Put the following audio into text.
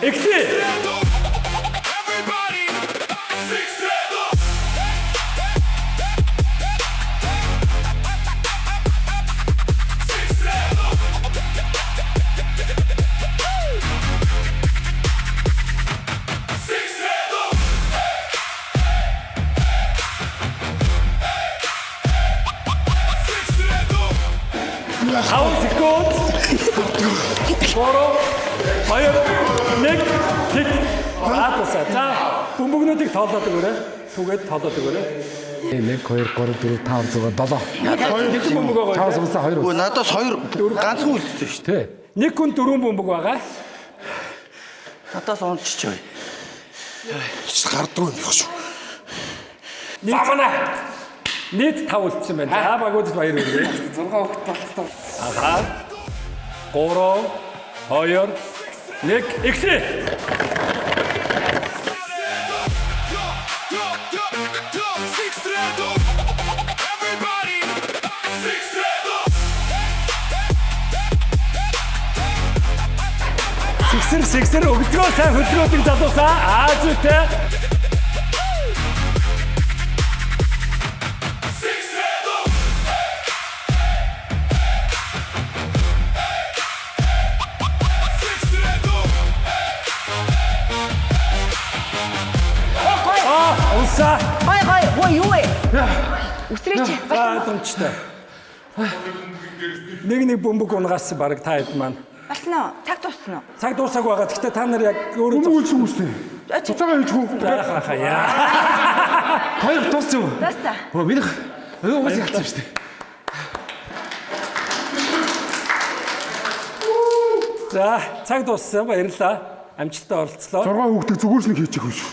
Эхлэе. Хавс секунд. Бороо. Хоёр. Нэг. Тэг. Аатасаа. За бөмбөгнүүдийг тоолоод өгөөрэй. Түгээд тоолоод өгөөрэй. 1 2 3 4 5 6 7. Нэг бөмбөг байгаа. Чаас унсаа 2. Өө надаас 2 ганцхан үлдсэн шүү дээ. Тэ. Нэг хүн 4 бөмбөг байгаа. Надаас унччихъя. Гардгүй юм яг шүү. Замана. Нийт 5 үлдсэн байна. За багуудад баяр хүргэе. 6 хогт болтоо. Аха. 3 2 1 эхлэе. Сиксэр өгдгөө сайн хөдөлгөөдөг залуусаа зүйтэй. Уса. Ой, юу вэ? Үсрээч. Томчтой. Нэг бөмбөг унгаас баг та хэд маань. Болсноо. Цаг дууссан уу? Цаг дуусаагүй байгаа. Гэхдээ та нар яг өөрөө Үлсэн үстэй. Цуцаага хийж хүү. яа. Хоёр дууссан юу? Дууссан. Оо минийх. Уус ялцсан шүү дээ. За, цаг дууссан. Баярлалаа. Амжилттай оролцлоо. 6 хүүхдээ зүгээрс нэг хийчих юм шүү.